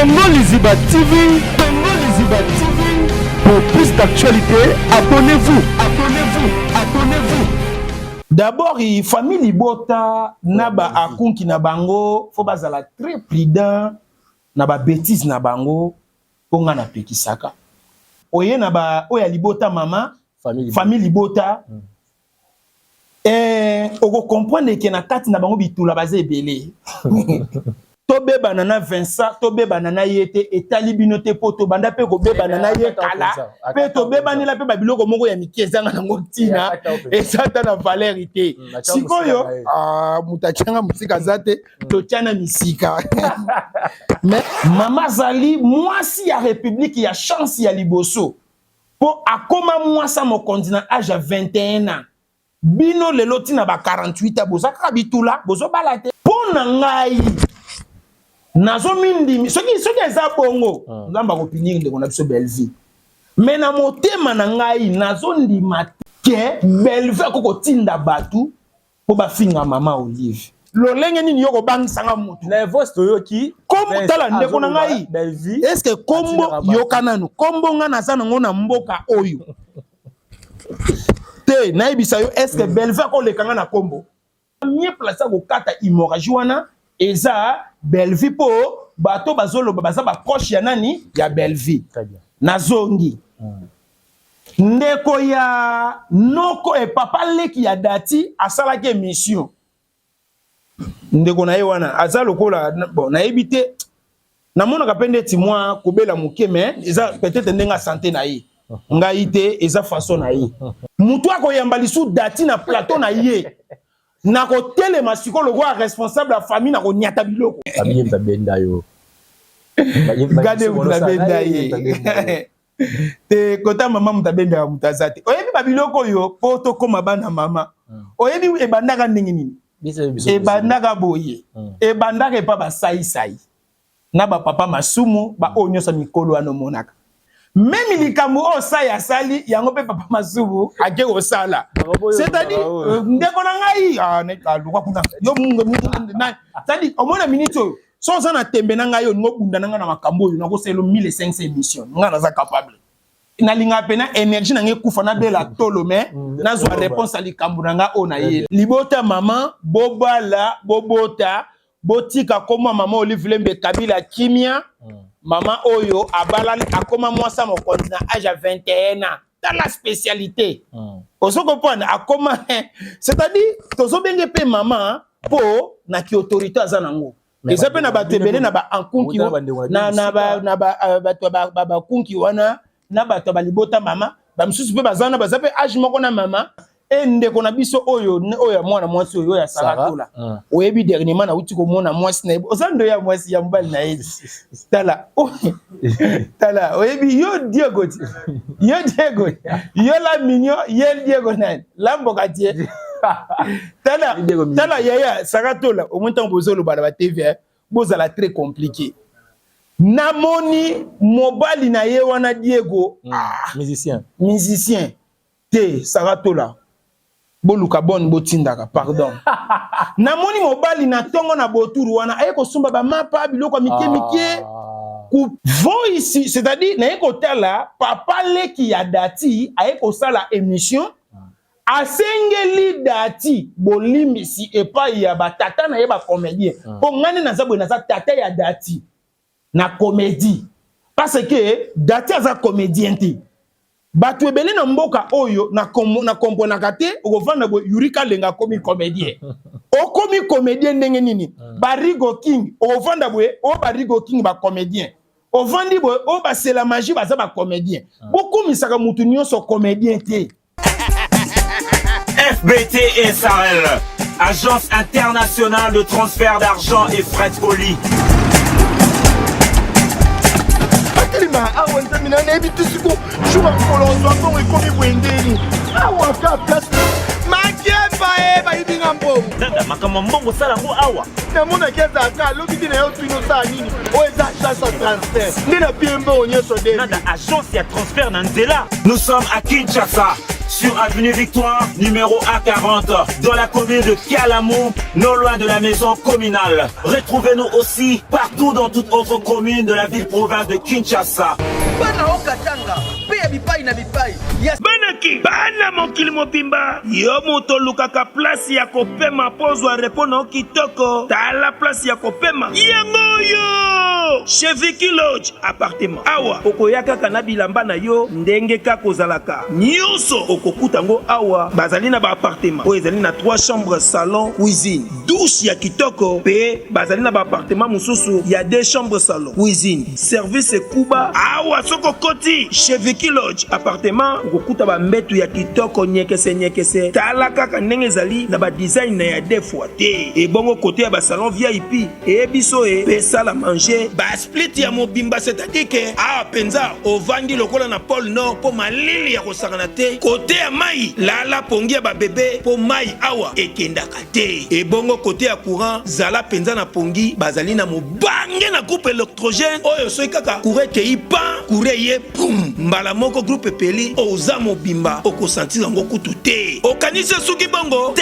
Congo Liziba TV, Congo Liziba TV. Pour plus d'actualité, abonnez-vous, abonnez-vous, abonnez-vous. D'abord, il famille Libota, naba akunki na bango, faut bazala très prudent, naba bêtise na bango, ponga na pekisaka. Oye naba oya Libota mama, famille Libota. Oko comprendre que na kati na bango bitula bazé belé. Tobe banana Vincent, tobe banana yete etali binote poto banda pe ko be banana ye kala pe tobe banila pe babiloko moko ya mikezanga na ngotina esata na valerité. Sikoyo mutachanga musika zate to tiana misika. Mais mama zali mwasi ya république ya chance ya liboso. Po akoma mwasa mo continent âge 21 ans. Bino lelo tina ba 48 bozaka bitula bozo balate. Pona ngai nazo mindi soki eza bongo ngamba ko pinir ndeko na biso Belleville mais na motema na ngai nazo ndima ke Belleville ko tinda batu po ba finga mama Olive lolenge nini yoko bangsanga mutu na voice to yoki comme tala ndeko na ngai Belleville est-ce que kombo yokananu kombo nga na sana ngona mboka oyo te na ibisa yo est-ce que Belleville ko lekanga na kombo mieux place ko kata hémorragie wana eza Belleville po bato bazolo baza ba proche ya nani ya Belleville nazongi ndeko ya noko e papa leki ya dati asala ke mission ndeko na ye wana azalo kola bon na ebité na mona kapende ti moi kobela muke mais eza peut-être ndenga santé na ye ngai te eza façon na ye mutu akoyamba lisu dati na plateau na ye na ko telema sikolo wa responsable la famille na ko nyata biloko famille tabenda yo gade mutabenda ye te kota mama mutabenda mutazate oyebi babiloko yo poto koma bana mama oyebi ebandaka ndenge nini ebandaka boye ebandaka pa ba sai na ba papa masumu ba onyosa mikolo ano monaka même likambo o saya sali yango pe papa masubu ake osala c'est-à-dire ndeko na ngai ne alukwa kuna yo mungu na c'est-à-dire omona minute so za na tembe na ngai yo ngobunda na na makambo yo na ko selo 1500 émissions nga na za capable na linga pena énergie na ngekufa na bela tolo mais na zo réponse à likambo na nga ona ye libota mama bobala bobota botika koma mama Olive Lembe Kabila kimia maman oyo abalani akoma mwasa mo continent âge 21 ans dans la spécialité oso comprendre akoma c'est-à-dire tozo benge pe maman po na ki autorité azanango eza pe na batebele na ba ankunki na ba kunki wana na bato ba libota mama ba msusu pe bazana bazape âge moko na mama ndeko na biso oyo oya mwana mwasi oyo ya saratola oyebi dernièrement na uti ko mona mwasi na ozando ya mwasi ya mbali na yezi tala tala oyebi yo Diego yo la mignon yel Diego nan lambo katie tala ya saratola au moins tant bozolo ba na TV bozala très compliqué namoni mobali na ye wana Diego musicien te saratola boluka bon botindaka pardon namoni mobali na tongo na boturu wana ayeko sumba ba mapa biloko mike ku voice c'est-à-dire na yeko tala papa leki ya dati ayeko sala émission asengeli dati bolimbisi epai ya batata na ye ba comédien po ngane na zabwe na za tata ya dati na comédie parce que dati aza comédien te batu ebele na mboka oyo na kompona kate okofanda bo Yurika lenga komi comédien okomi comédien ndenge nini Barigo King okofanda bo o Barigo King ba comédien ovandi bo o ba c'est la magie baza ba comédien beaucoup misaka mutu nyonso comédien te FBT SARL Agence internationale de transfert d'argent et frais de colis. awa nzamina na ebi tisiko shuba kolonzo mbongo ekomi bwendeni awa ka place makepa bayibinga mbongo dada makambo mbongo sala ngo awa namona keza aka loki tina yo twino saa nini o eza agence ya transfert nde na pie mbongo nyonso de nada agence ya transfert na nzela. Nous sommes à Kinshasa. sur avenue Victoire, numéro A40, dans la commune de Kalamou, non loin de la maison communale. Retrouvez-nous aussi partout dans toute autre commune de la ville-province de Kinshasa. Banaki bana mokili mopimba yo moto lukaka place ya kopema pozwa repona kitoko tala place ya kopema yango yo chez Vicky Lodge appartement awa okoyaka kana bilamba na yo ndenge ka kozalaka nyonso okokutango awa bazali na ba appartement o ezali na 3 chambres salon cuisine douche ya kitoko pe bazali na ba appartement mususu ya 2 chambres salon cuisine service kuba awa soko koti chez Vicky Lodge appartement okokuta ba mbetu ya kitoko nyekese tala kaka ndenge ezali na ba design na ya deux fois te e bongo côté ya ba salon VIP e biso e pesa la manger ba split ya mobimba c'est-à-dire que a penza ovandi lokola na pôle nord po malili ya kosakana te côté ya mai lala pongi ya ba bébé po mai awa ekendaka te e bongo côté ya courant zala penza na pongi bazali na mobange na groupe électrogène oyo soki kaka courant kei pan courant ye boum mbala moko groupe peli oza mobimba okosentir yango kutu te okanisi suki bongo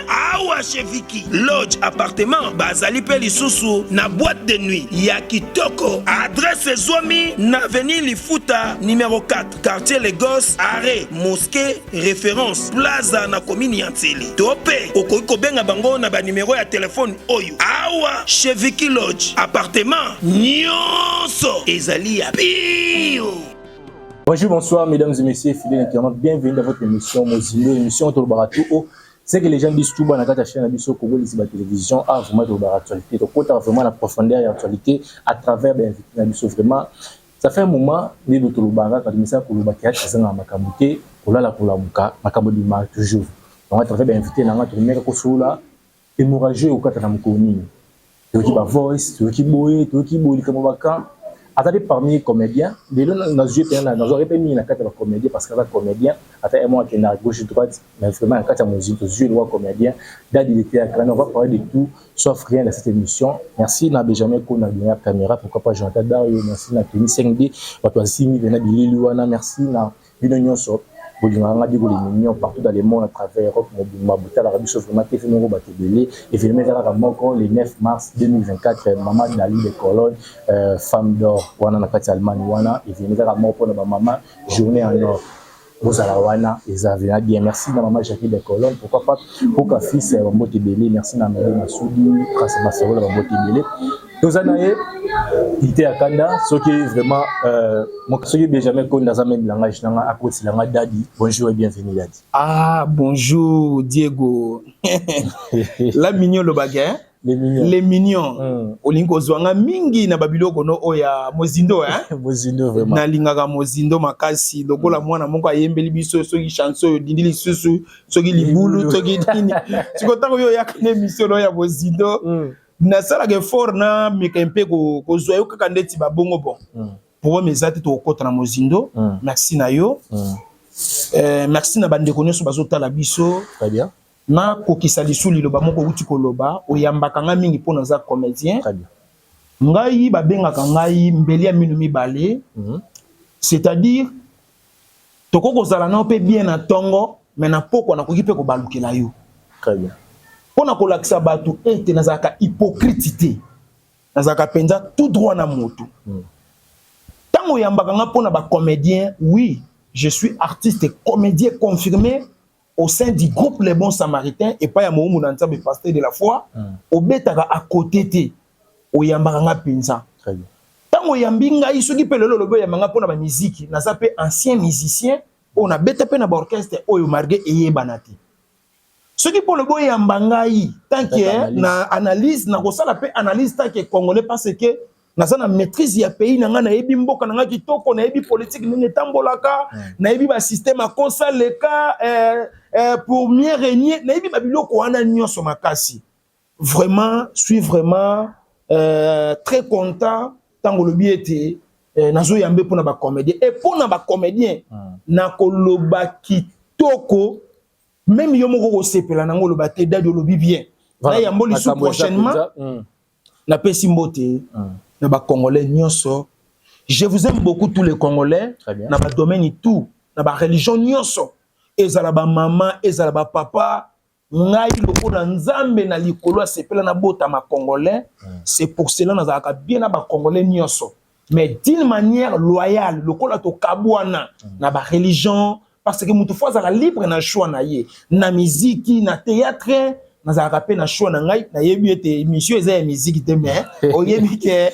awa chez Vicky Lodge appartement bazali pe lisusu na boîte de nuit ya kitoko adresse Zomi na avenue Lifuta numéro 4 quartier Lagos arrêt mosquée référence plaza na commune ya Ntsili tope okoki kobenga bango na ba numéro ya téléphone oyo awa chez Vicky Lodge appartement nyonso ezali ya bio. Bonjour, bonsoir, mesdames et messieurs, fidèles internautes, bienvenue dans votre émission Mozindo, émission autour de Baratou. C'est que les gens disent tout, on a chaîne à Bisso, Congo, la télévision, à vraiment de l'actualité. Donc, on a vraiment la profondeur et l'actualité à travers la Bisso. Vraiment, ça fait un moment, mais le Tolobara, quand il pour le Bakia, c'est un Makamouté, pour la Kulamuka, Makamodima, toujours. Donc, à travers l'invité, on a trouvé un hémorragie au Katanamkoni. Tu veux qui va voice, tu veux qui boue, tu veux qui boue, comme on va quand. Attendez parmi les comédiens, les gens dans j'aurais pas mis la carte de comédien parce que les comédiens, attendez moi qui est à gauche et droite, mais vraiment la carte de musique, je suis le comédien, d'adilité à crâne, on va parler de tout, sauf rien dans cette émission. Merci n'a Benjamin qu'on a donné la caméra, pourquoi pas Jonathan Dario, merci n'a Tony 5D, votre Simi, Vena Billy Luana, merci n'a Binonion Sop. Partout dans le monde à travers l'Europe, l'Arabie Saoudite, le 9 mars 2024, Maman Dali de Cologne, femme d'or, Wana Nakati Allemagne, Wana, et venez à mon pour maman, journée en or. Vous allez bien. Merci à maman Jackie de Cologne. Pourquoi pas pour qu'un fils Mbote Belé. Merci à Marie Massoudi, grâce à Massero Mbote Belé. Tous années, il était à Kanda, ce qui est vraiment, ce qui est Benjamin Kon dans un même langage, à côté de la Dadi. Bonjour et bienvenue Dadi. Ah bonjour Diego. La mignon le baguette. Les mignons. Olingo zwanga mingi na babiloko no oya Mozindo hein. Mozindo vraiment. Na lingaka Mozindo makasi lokola mwana moko ayembeli biso soki chanson dindili susu soki libulu soki dini. Sikotako yo yakane mission ya Mozindo. Na sala ke fort na mekempe ko zwayo kaka ndeti babongo bon. Pour mes ati to kota na Mozindo. Merci na yo. Merci na bande konyo so bazotala biso. Très bien. Na kokisa lisuli loba moko uti koloba oyambaka nga mingi pona za comédien. Très bien. Ngai babengaka ngai mbeli ya minu mibale. C'est-à-dire toko kozala na pe bien na tongo mais na poko na koki pe ko balukela yo. Très bien. Pona kolakisa batu ete nazaka hypocrite. Nazaka penza tout droit na moto. Tango yambaka nga pona ba comédien, oui, je suis artiste et comédien confirmé au sein du groupe Les Bons Samaritains et pas ya moumou nanzabe pasteur de la foi au betaka à côté te o yambaka nga penza. Très bien. Tango yambinga isoki pe lelo lobo yambanga pona ba musique naza pe ancien musicien on a beta pe na ba orchestre oyo marge eyebana te. Soki po lobo yambanga yi tant que na analyse na kosala pe analyse tant que congolais parce que naza na maîtrise ya pays nanga na yebi mboka nanga kitoko na yebi politique nenge tambolaka na yebi ba système akosa leka pour mieux régner na yebi babiloko wana nyonso makasi. Vraiment suis vraiment très content tango lobi ete nazo yambe pona ba comédien et pona ba comédien na koloba kitoko même yo moko ko sepela nango loba te dadi lobi bien na yambo lisu prochainement na pesi mbote na ba Congolais nyonso. Je vous aime beaucoup tous les Congolais. Na ba domaine tout na ba religion nyonso ezala ba mama ezala ba papa ngai lokola nzambe na likolo asepela na bota ma congolais c'est pour cela nazalaka bien na ba congolais nyonso mais d'une manière loyale lokola to kabwana na ba religion parce que mutu fois azala libre na choix na ye na musique na théâtre nazalaka pe na choix na ngai na yebi ete émission eza ya musique te mais oyebi ke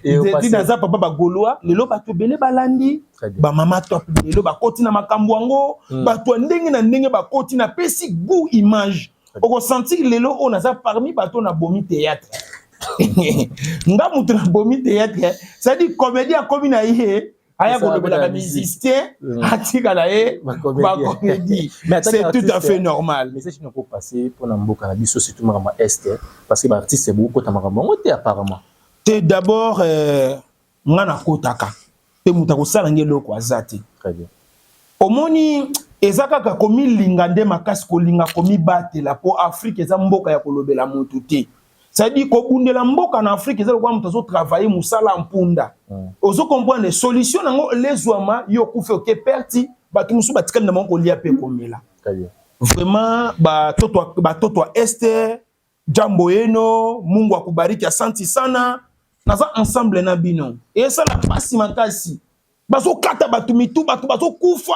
ete naza papa ba gaulois lelo bato belé balandi ba mama top lelo ba koti na makambo yango bato ndenge na ndenge ba koti na pesi goût image oko sentir lelo on naza parmi bato na bomi théâtre nga mutu na bomi théâtre ça dit comédien comme na yé aya kolobela ba musicien atika na ye ba comédie c'est tout à fait normal mais c'est une ko passer pour na mboka na biso surtout ma est parce que ba artiste c'est beaucoup ta makambo ngote apparemment te d'abord nga na kotaka te muta ko sala ngelo ko azati très bien omoni ezaka ka komi lingande makasi ko linga komi batela po Afrique eza mboka ya kolobela mutu te. Ça dit ko bundela mboka na Afrique eza kwa mutu zo travailler musala mpunda. Ozo comprendre les solutions nango lezwama yo kufe oke perti batu musu batikana na moko lia pe komela. Très bien. Vraiment ba toto Esther jambo yeno Mungu akubariki asante sana naza ensemble na bino. Et ça la pasi makasi. Bazo kata batu mitu batu bazo kufa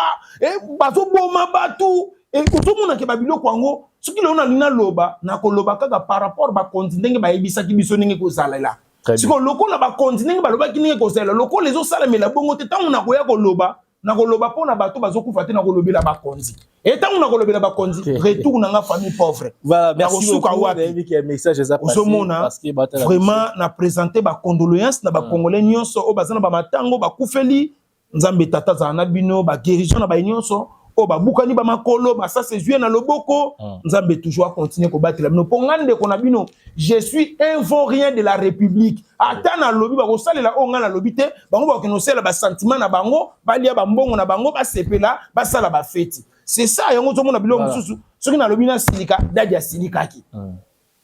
bazo boma batu et kotomona ke babilo kwango soki le ona lina loba na koloba kaka par rapport ba continent ba yebisa ki biso ninge ko zalela siko lokola ba continent ba loba ki ninge ko zalela lokola les osala mela bongo te tangu na koya koloba pona bato bazo kufa te na kolobela ba konzi et tangu na kolobela ba konzi retour na nga famille pauvre voilà merci beaucoup avec un message za passé parce que vraiment na présenter ba condoléances na ba congolais nyonso o bazana ba matango ba kufeli nzambe tata za na bino ba guérison na ba nyonso o ba bukani ba makolo ba ça c'est joué na loboko nzambe toujours continuer ko battre la bino pongande ko na bino je suis un vaurien de la République ata na lobi ba ko salela o nga na lobi te bango ba ko no sela ba sentiment na bango ba lia ba mbongo na bango ba sepela ba sala ba feti c'est ça yango zo mona bilo mususu soki na lobi na silika dadi ya silika ki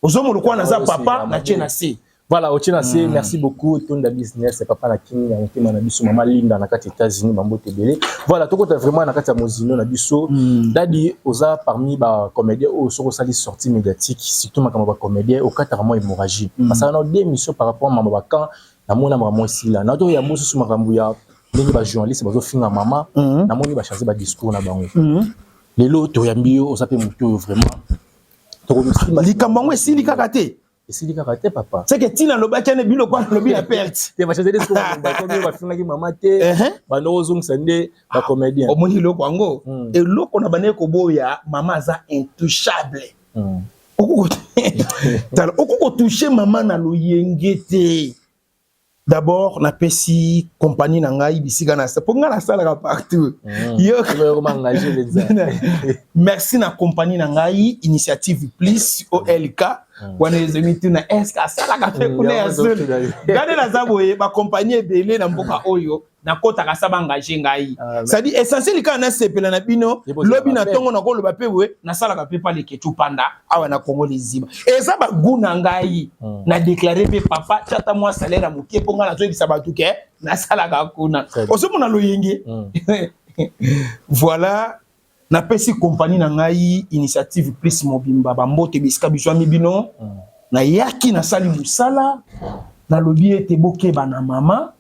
ozo mo lokwa na za papa na chena se. Voilà, Ochina C, merci beaucoup. Tonda business, c'est papa na king, na na biso mama Linda na kati États-Unis, bambo tebele. Voilà, tout côté vraiment na kati Mozino na biso. Dadi oza parmi ba comédiens au soko sali sortie médiatique, surtout ma ba comédien au cas vraiment hémorragie. Parce que on a des missions par rapport à mama bakan, na mona vraiment ici là. Na to ya mosu suma kambuya, ndenge ba journaliste bazo finga mama, na moni ba changer ba discours na bango. Lelo to ya mbio oza pe muto vraiment. To likambango esili kakate. Et si les karaté papa c'est que tina loba kane bilo kwa lobi la perte te va changer des choses ba comme ba finga ki mama te ba no zong sande ba comédien o moni loko ango et loko na bane ko boya mama za intouchable okoko toucher mama na loyengete d'abord na pesi compagnie na ngai bisika na sa ponga na sala partout yo engager les merci na compagnie na ngai initiative plus OLK wana ezemitu na eska sala ka pe kuna ya zone gade na zaboye ba compagnie belé na mboka oyo na kota ka saba engager ngai ça dit essentiel ka na sepela na bino lobi na tongo na koloba pewe na sala ka pe pa le ketu panda awa na Congo liziba eza ba guna ngai na déclarer pe papa chata moi salaire à mokie ponga na zoyebisa batu ke na sala ka kuna osomo na loyenge voilà na pesi compagnie na ngai initiative plus mobimba bambote bisika biso mibino na yaki na sali musala na lobi ete bokeba na mama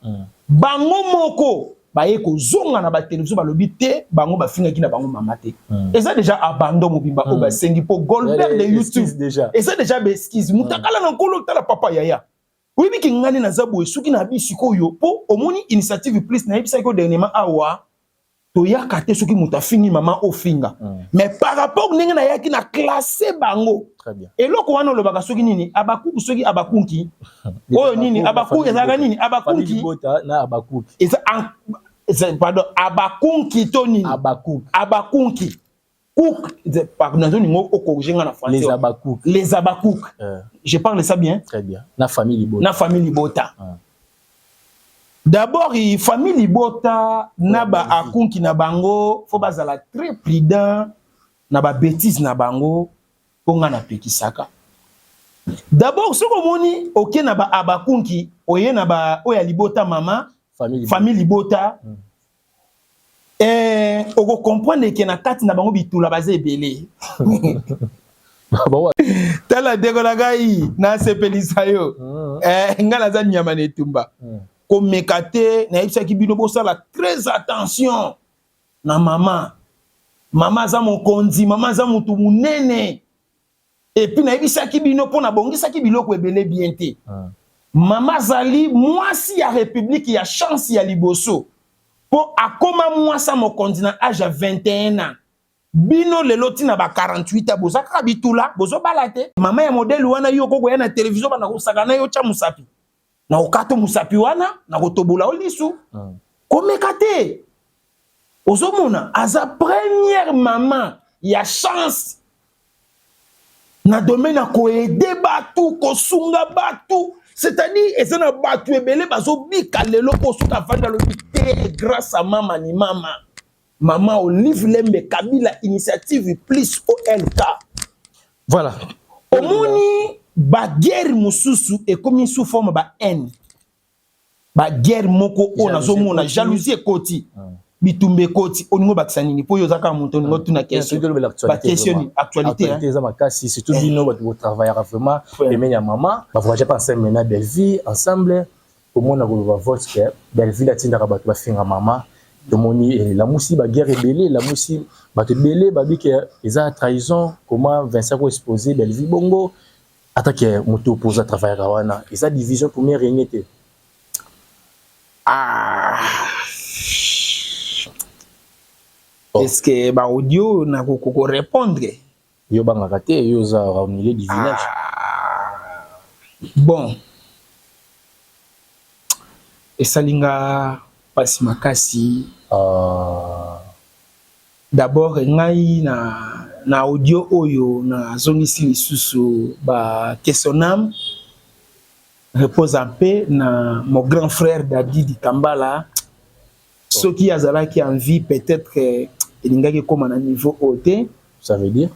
bango moko baye ko zonga na ba télévision ba lobi te bango ba finga ki na bango mama te et ça déjà abandon mobimba o ba sengi po Goldberg de YouTube déjà et ça déjà beskise mutakala na nkolo tala papa yaya oui biki ngani na zabo esuki na bisiko yo po omoni initiative plus na yebisa ko dernièrement awa to yakate soki muta fingi mama ofinga mais par rapport ninga na yaki na classer bango très bien et loko wana lobaka soki nini abakuku soki abakunki oyo nini abakuki ezaka nini abakunki na abakuki pardon abakunki to nini abakunki cook pardon ningo okorriger nga na français les abakouk je parle ça bien très bien na famille libota d'abord famille libota na ba akunki na bango faut bazala très prudent na ba bêtise na bango ponga na pekisaka d'abord soko moni oké na ba abakunki oye na ba oya libota mama famille libota Oko comprendre que na kati na bango bitula baze ebele. Tala dekola gai na sepelisa yo. Ngala za nyama netumba. Ko mekate na yebisa ki bino bosala très attention na mama. Mama za mokonzi, mama za mutu munene. Et puis na yebisa ki bino pona bongisa ki biloko ebele bien te. Mama zali mwasi ya république ya chance ya liboso. Po akoma mwasa mokonzi na âge à 21 ans. Bino lelo tina ba 48 ans boza kaka bitula bozo balate. Mama ya modèle wana yo koko ya na télévision bana ko sakana yo cha musapi. Na okato musapi wana na kotobola olisu. Komekate. Ozomona aza première maman ya chance. Na domaine ko aider batu ko sunga batu. C'est-à-dire, et ça n'a pas tué belé, baso bika lelo ko suka fanda lo bité grâce à maman ni maman. Maman Olive Lembe Kabila initiative plus OLK. Voilà. Omoni ba guerre mususu et comme sous forme ba haine. Ba guerre moko o na zo mona jalousie koti. Bitumbe koti oningo baksanini po yozaka muntu ngo tuna question. Ba question actualité hein. C'est surtout bino ba travailler vraiment les ya maman. Ba voyager pas ensemble maintenant belle vie ensemble. Au monde na va vote que belle vie la tinda ba ba finga maman. Domoni la musi ba guerre belé la musi ba te belé ba bi que eza trahison comment Vincent ko exposer belle vie bongo attaque moto opposé à travailler wana eza division première réunité. Est-ce que ba audio na ko répondre yo banga raté yo za raunilé du village. Bon et salinga pasi makasi d'abord ngai na audio oyo na zongisi lisusu ba questionam repose en paix na mon grand frère Dadi Kambala ceux qui azalaki en vie peut-être elingaki comme à niveau haut. Ça veut dire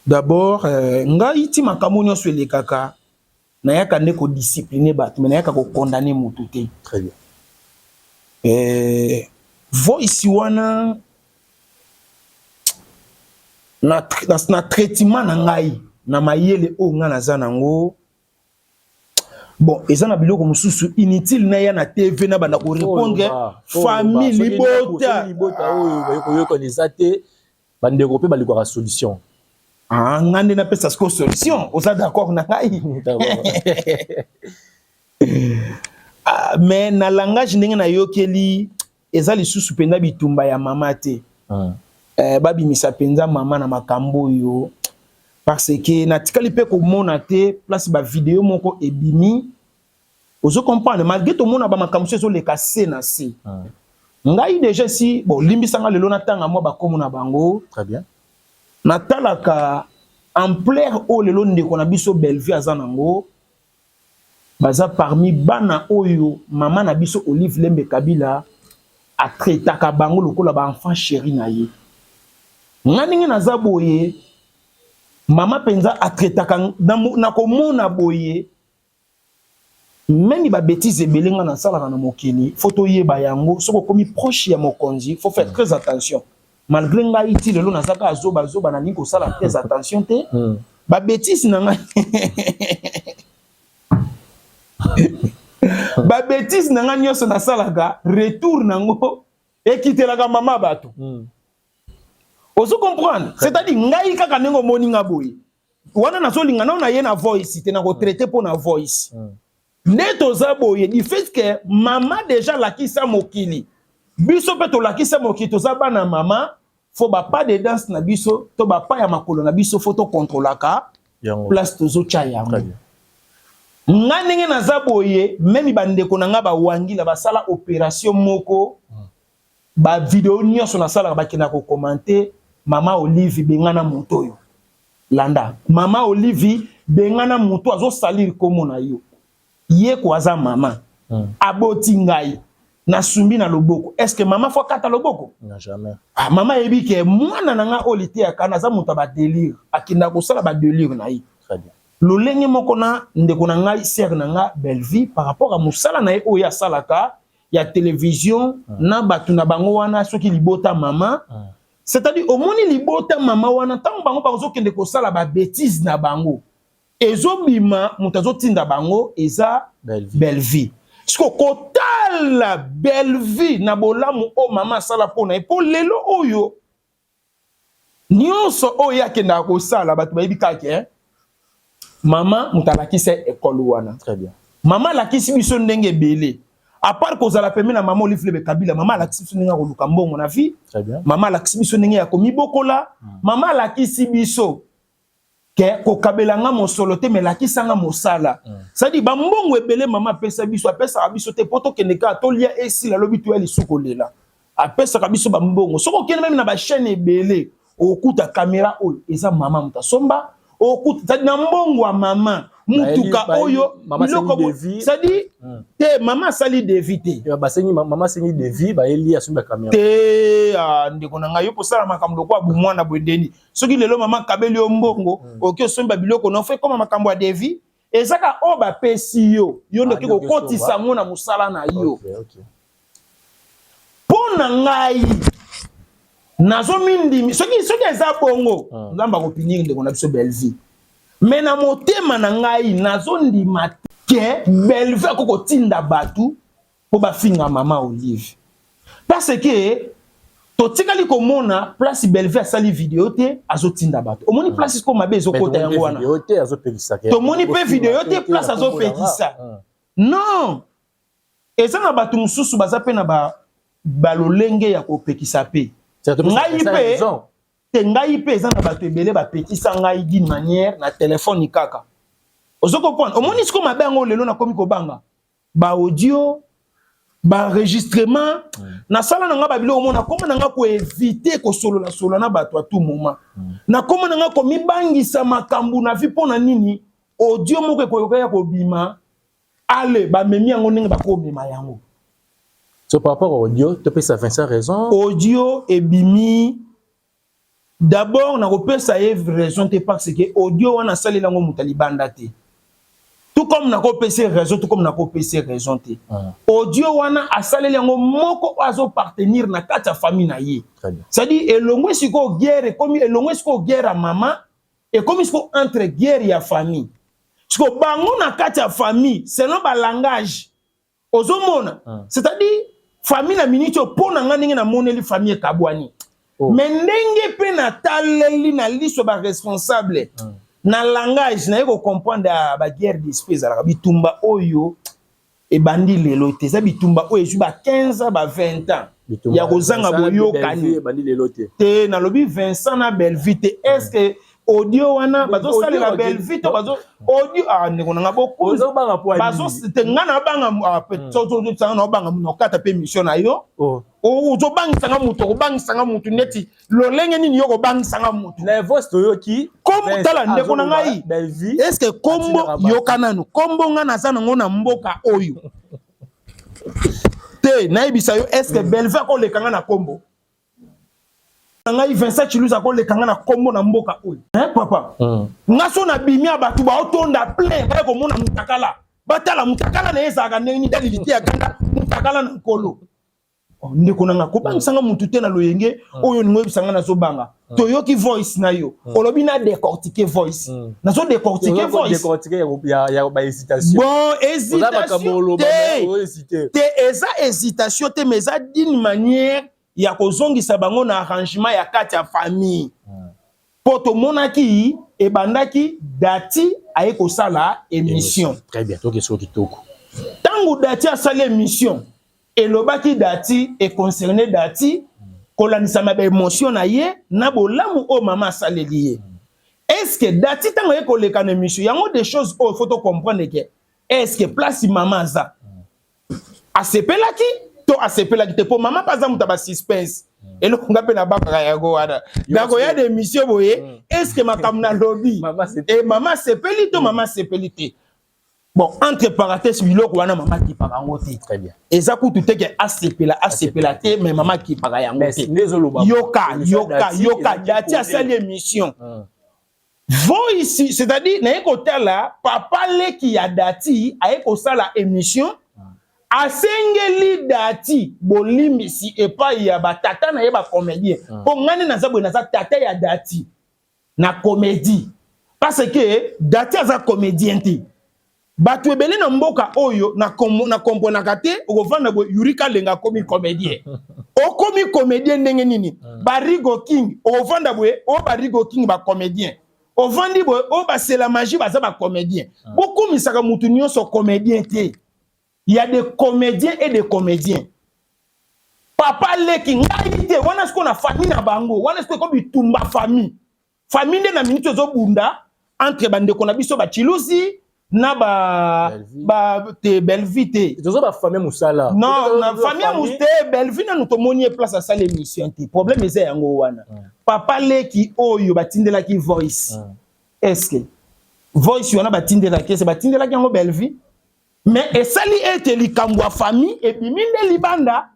d'abord ngai ti makambo nyonso elekaka na yaka ndeko discipliner bato mais na yaka ko condamner mutu te. Très bien. Voice wana na traitement na ngai na mayele o nga na zanango bon ezana biloko mususu inutile na ya na TV na bana ko répondre famille libota oyo ko lisate bande ko pe baliko ka solution ngande na pesa ko solution oza d'accord na ngai mais na langage ndenge na yokeli eza lisusu penda bitumba ya mama te babi misa penza mama na makambo yo parce que na tikali pe ko mona te place ba vidéo moko ebimi ozo comprendre malgré to mona ba makambo so le casser na si ngai déjà si bon limbisanga lelo na tanga mo ba komona bango très bien na talaka ampleur o lelo ndeko na biso Bellevue azanango baza parmi bana oyo mama na biso Olive Lembe Kabila a traité ka bango lokola ba enfant chéri na ye nganingi naza boye mama penza a traité ka na komona boye même ba bêtise belenga na sala na mokili photo yeba yango soko komi proche ya mokonzi faut faire très attention malgré ngai ti lelo nazaka zoba na niko sala très attention te ba bêtise na ngai ba bêtise na ngani yoso na salaka retour nango ekitelaka mama bato ozo comprendre c'est-à-dire ngai kaka nengo moninga boye wana na solinga na ye na voice te na ko traiter pour na voice neto za boye du fait que mama déjà la kisa mokili biso pe to la kisa mokili to za bana mama faut ba pas de danse na biso to ba pa ya makolo na biso faut to contrôlaka place tozo cha yango nga ndenge naza boye même bandeko na nga ba wangila basala opération moko ba vidéo nyonso na sala ba kina ko commenter mama Olive bengana moto yo landa mama Olive bengana moto azo salir komo na yo ye ko aza mama aboti ngai na sumbi na loboko est-ce que mama faut kata loboko non jamais mama yebi ke mwana na nga olite ya kana za moto ba délire akinda ko sala ba délire na ye très bien lolenge moko na ndeko na ngai ser na nga Bellevue par rapport à musala na ye oya salaka ya télévision na batu na bango wana soki libota mama c'est-à-dire au moni libota mama wana tango bango bazo kende ko sala ba bêtise na bango ezobima mutazo tinda bango eza belle vie siko kotala belle vie na bolamu o mama sala pona e po lelo oyo nyonso oyo akenda ko sala batu bayibi kake mama mutalakisa école wana très bien mama lakisi biso ndenge belé à part kozala pembe na mama olifle be kabila mama lakisi biso ndenge koluka mbongo na vie très bien mama lakisi biso ndenge ya komibokola mama lakisi biso ke ko kabelanga mosolo te me lakisa nga mosala c'est-à-dire ba mbongo ebele mama pesa biso biso te poto keneka tolia esi la lobi to ya lisukolela apesa biso ba mbongo soko kene même na ba chaîne ebele okuta caméra oyo eza mama mutasomba okuta na mbongo wa mama mutuka oyo biloko c'est-à-dire te mama sali devite basengi mama sengi devi ba eli asumba caméra te ndeko na ngayo posala makambo kwa bu mwana bwendeni soki lelo mama kabeli mbongo oki osomba biloko no fe koma makambo ya devi ezaka o ba pesi yo ndoki ko kotisa mona musala na yo pona ngai nazo mindi soki eza bongo nzamba ko pinir ndeko na biso belle vie mais na motema na ngai nazo ndima ke belle vie ko tinda batu po ba finga mama Olive parce que to tikali ko mona place belle vie sali vidéo te azo tinda batu omoni place ko mabe zo kota yango wana vidéo te azo pekisa ke to moni pe vidéo te place azo pekisa non eza na batu mususu baza pe na balolenge ya ko pekisa pe ngai pe te ngai pe eza na bato ebele bapekisa ngai d'une manière na téléphone kaka ozo comprendre omoni siko mabe yango lelo na komi kobanga ba audio ba enregistrement na sala na nga babilo omona koma na nga ko éviter ko solola na bato à tout moment na koma na nga ko mibangisa makambu na vi pona nini audio moko ko ya ko bima ale ba memi yango ndenge ba ko bima yango so par rapport au audio tu peux ça Vincent raison audio et bimi d'abord na kopesa ye raison te parce que audio wana sali lango mutalibanda te tout comme na kopesa raison tout comme na kopesa raison te audio wana asali lango moko azo partenir na kati ya famille na ye c'est-à-dire elongwe siko guerre comme elongwe siko guerre mama et comme siko entre guerre ya famille siko bango na kati ya famille selon ba langage ozomona c'est-à-dire famille na minito pona ngandenge na moneli famille kabwani mais ndenge pe na taleli na liso ba responsable na langage na yeko comprendre ba guerre d'esprit za bitumba oyo e bandi lelo te za bitumba oyo juba 15 ba 20 ans ya kozanga boyo kani bandi lelo te na lobi Vincent na belle vite est-ce que audio wana bazo sala la belle vite bazo audio ndeko na ngabo bazo te ngana banga to tsanga banga no kata pe mission na yo zo bangisa nga mutu neti lolenge nini yoko bangisa nga mutu na voice to yoki comme tala ndeko na ngai est-ce que kombo yokananu kombo nga naza nango na mboka oyo te naibisa yo est-ce que belva ko lekanga na kombo ngai Vincent Chiluza ko lekanga na kombo na mboka oyo papa ngaso na bimia batu ba otonda plein ba ko mona mutakala batala mutakala na ezaka ndeni daliliti ya kanda mutakala na nkolo ndeko nanga ko bangisanga mutu te na loyenge oyo ningo bisanga na zo banga toyoki voice na yo olobi na décortiquer voice na zo décortiquer voice décortiquer ya ba hésitation bon hésitation te eza hésitation te mais ça d'une manière ya kozongisa bango na arrangement ya kati ya famille poto monaki e bandaki dati aye ko sala émission très bien to keso kitoko tango dati a sala émission elobaki dati et concerné dati kolanisa ma émotion na ye na bolamu o mama saleli ye est-ce que dati tango ye koleka na émission yango des choses o faut to comprendre que est-ce que place mama za asepelaki to asepelaki te po mama paza muta ba suspense elo ngape na baka ya go wana dako ya de émission boye est-ce que makamna lobby et mama sepeli to mama sepeli te. Bon, entre parenthèses, biloko wana mama qui para ngote. Très bien. Et ça coûte tout que ACP te mais maman qui para yangote. Yoka dati a sali émission. Voice, c'est-à-dire na côté là, papa le qui a dati a ko sala émission. asengeli dati bolimbisi epai ya batata na ye ba comédien po ngani naza boye naza tata ya dati na comédie parce que dati aza comédien te bato ebele na mboka oyo na komponaka te okovanda boye Yurika Lenga komi comédien okomi comédien ndenge nini Barigo King okovanda boye o Barigo King ba comédien ovandi boye o basela magie baza ba comédien bokumisaka mutu nyonso comédien te. Il y a des comédiens et des comédiens. Papa Leki, ngaïté, wana ce qu'on a famille na bango, wana ce qu'on a tumba famille. Famille de na minute zo bunda entre bande qu'on a biso ba Chilusi na te Belvite. Zo ba famille musala. Non, na famille musté Belvite na nous tomonier place à ça l'émission. Problème est yango wana. Papa Leki oyo batindela ki voice. Est-ce que voice wana batindela ki c'est batindela ki yango Belvite? Mais et sali ete likambwa famille et puis minde libanda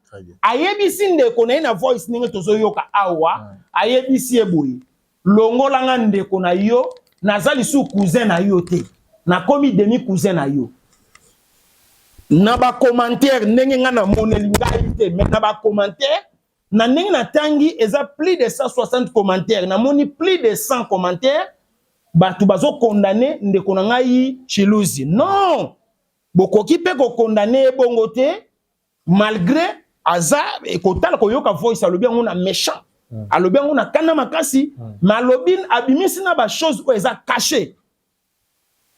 ayebisi ndeko na na voice ninge tozoyoka awa ayebisi eboyi longola nga ndeko na yo nazali su cousin na yo te na komi demi cousin na yo na ba commentaire ndenge nga na moneli ngai te mais na ba commentaire na ndenge na tangi eza plus de 160 commentaires na moni plus de 100 commentaires batu bazo condamner ndeko na ngai Chiluzi non bokoki pe ko condamner bongo te malgré aza ekotala koyoka voice alobi ngo na méchant alobi ngo na kana makasi malobin abimisi na ba chose ko eza caché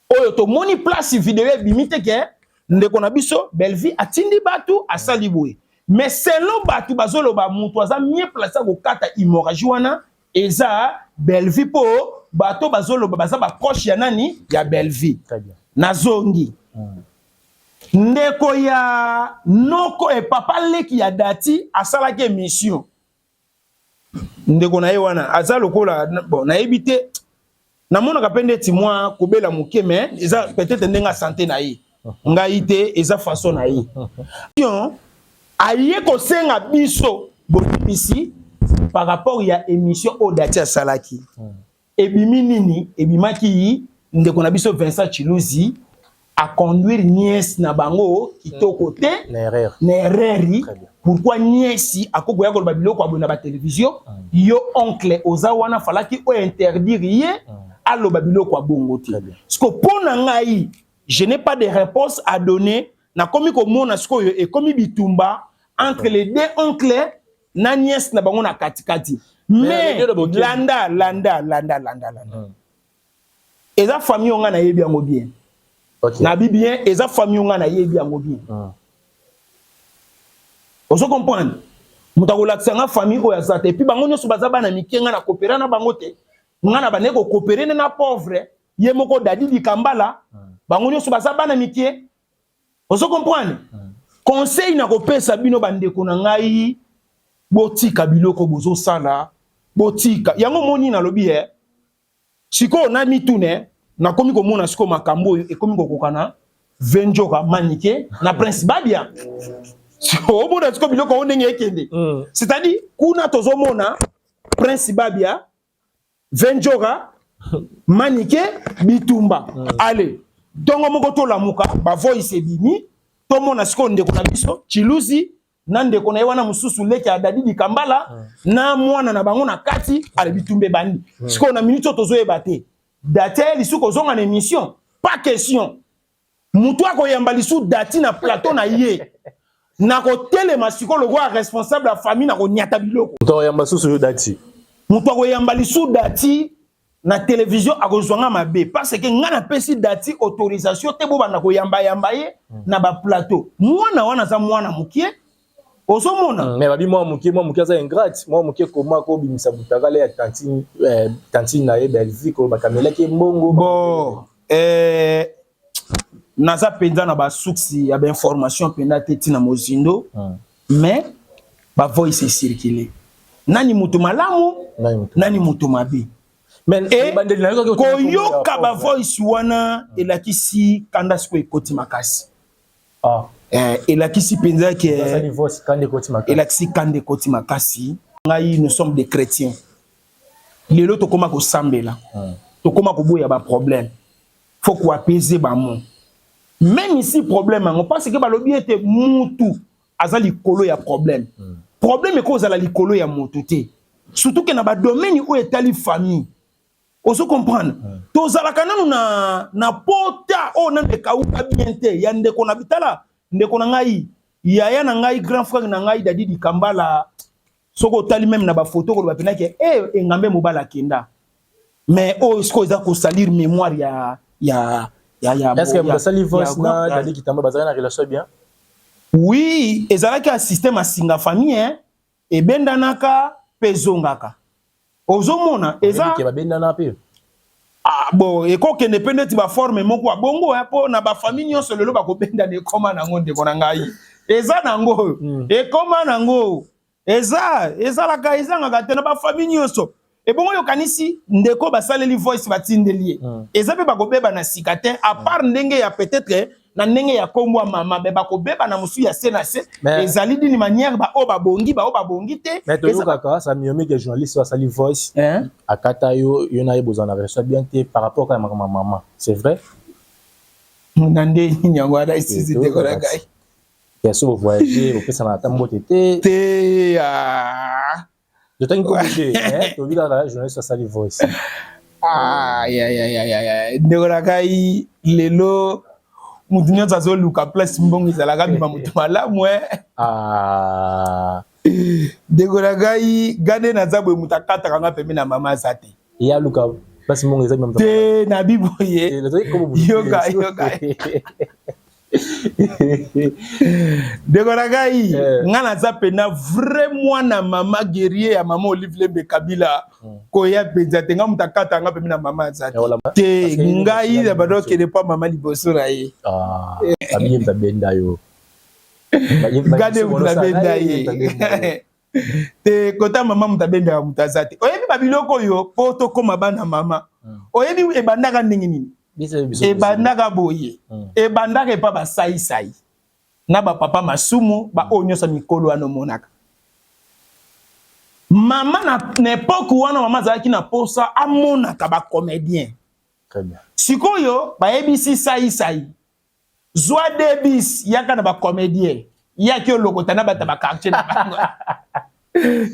oyo to moni place vidéo bimite ke ndeko na biso Belvi atindi batu asali boye mais selon batu bazolo ba mutu aza mieux placé ko kata hémorragie wana eza Belvi po bato bazolo baza ba proche ya nani ya Belvi nazongi ndeko ya noko e Papa Leki ya dati asalaki émission ndeko na ye wana aza lokola bon na ebité na mona kapende ti moi kobela muke mais eza peut-être ndenga santé na ye ngai te eza façon na ye aye ko senga biso botipisi par rapport ya émission o dati asalaki ebimi nini ebimaki ndeko na biso Vincent Chiluzi à conduire nièce na bango kitoko te na erreur pourquoi nièce akogoya ko babilo ko abona ba télévision yo oncle ozawana falaki o interdire ye allo babilo ko abongo te parce que pona ngai je n'ai pas de réponse à donner na komi ko mona sko yo et komi bitumba entre les deux oncles na nièce na bango na katikati mais landa eza famille on na yebi yango bien. Okay. Na bien eza famille nga na yebi yango bien. Oso comprendre. Mutakola tsanga famille oya zate puis bango nyoso baza bana mikenga na coopérer na bango te. Nga na bane ko coopérer na pauvre ye moko dadi di kambala bango nyoso baza bana mikie. Oso comprendre. Conseil na ko pesa bino bandeko na ngai botika biloko bozo sala botika yango moni na lobi siko na mitune na komi ko mona siko makambo e komi ko kokana venjoka manike na prince babia siko obo na siko biloko ondenge ekende c'est-à-dire kuna tozo mona prince babia venjoka manike bitumba allez dongo moko to lamuka ba voice bimi to mona siko ndeko na biso Chiluzi nande kona yewana mususu leki adadi di kambala na mwana na bango na kati ale bitumbe bani siko na minute tozo ebate date lisuko zonga na émission pas question mutu ako yamba lisu dati na plateau na ye na ko telema siko le roi responsable la famille na ko nyata biloko mutu yamba susu dati mutu ako yamba lisu dati na télévision ako zonga mabe parce que ngana pesi dati autorisation te bo bana ko yamba ye na ba plateau mwana wana za mwana mukie osomona mais babi moi mukie za ingrate moi mukie koma ko bimisa butakale ya tantine na ye Belvi ko bakamela ki mbongo bon naza penza na ba suksi ya ba information penda teti na mozindo mais ba voice circuler nani mutu malamu nani mutu mabe mais koyoka ba voice wana elakisi kanda siko ekoti makasi elakisi penza ke elakisi kande koti makasi ngai nous sommes des chrétiens lelo to koma ko sambela to koma ko boya ba problème faut ko apaiser ba mon Même ici, problème, on pense que le bien était moutou, azali kolo ya problème. Problème est cause à la likolo ya moutouté. Surtout que dans le domaine où est la famille. On se comprend. Tous à la canane na pota oh na de kauka bienté ya ndeko na bitala ndeko na ngai ya na ngai grand frère na ngai dadi di kambala soko tali même na ba photo ko ba penaki ngambe mobala kenda. Mais oh est-ce que ça ko salir mémoire ya est-ce que vous sali voice na dadi kitamba bazana relation bien? Oui, ezalaki un système à singa famille hein et bendanaka pezongaka. Ozomona eza ke ba bendana pe. Ah bon, et ko kende pendeti ba forme moko bongo hein po na ba famille nyonso lelo ba ko benda ne koma nango ndeko na ngai. Eza nango e koma nango. Eza la ka eza ngaka te na ba famille nyonso. Et bongo yo kanisi ndeko ba saleli voice ba tindelie. Eza pe ba ko beba na sikate à part ndenge ya peut-être na ndenge ya kombo mama be ba ko beba na musu ya senase ezali d'une manière ba o ba bongi te. Mais to kaka ça miomi que journaliste wa sali voice akata yo na besoin na version bien te par rapport à maman. C'est vrai? Nande nyango ada ici de ko la gai. Perso voyager au pesa na tambo te de temps que tu vis dans la journaliste wa sali voice. De ko la gai lelo mutunyo zazo luka place mbongo izalaka bima mutu malamu Dekola gai gade na zabwe mutakata kanga pembe na mama zate. Ya luka place mbongo izalaka mutu. Te na biboye. Yoga. Dekola gai ngana zape na vraiment na mama guerrier ya mama Olive Lembe Kabila ko ya pezate nga mutakata nga pembe na mama zate. Te ngai da bado kele pa mama liboso na ye. Abiye mtabenda yo. Gade mtabenda ye. Te kota mama mtabenda mutazate. Oyebi babiloko yo poto koma bana mama. Oyebi ebandaka ndenge nini? Ebandaka boye. Ebandaka pa ba sai. Na ba papa masumu ba onyosa mikolo ano monaka. Mama na n'époque wana mama zaki na posa amonaka ba comédien. Très bien. Sikoyo ba ebisi sai. Zwa debis yaka na ba comédien. Yaki olokota na ba taba quartier na bango.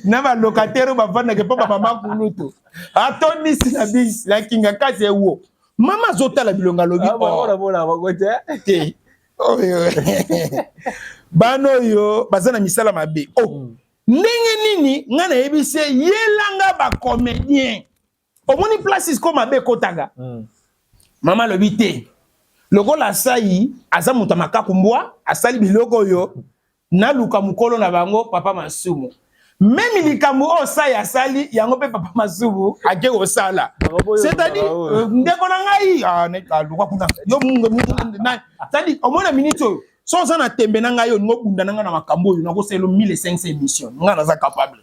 Na ba locataire ba vanda ke papa mama kulutu. Atoni sina bis la kinga kaze wo. Mama zota la bilonga lobi. Te. Bano yo bazana misala mabe. Ndenge nini ngana ebise yelanga ba comédien. Omoni places comme mabe kotaga. Mama lobi te. Loko la sai aza muta makakumbwa asali biloko yo na luka mukolo na bango papa masumu. Même likambo o sai asali yango pe papa masumu ake osala. C'est-à-dire ndeko na ngai ne luka kuna. Yo mungu na c'est-à-dire omona minute so za na tembe na ngai yo ngobunda na nga na makambo yo na ko selo 1500 émissions. Nga na za capable.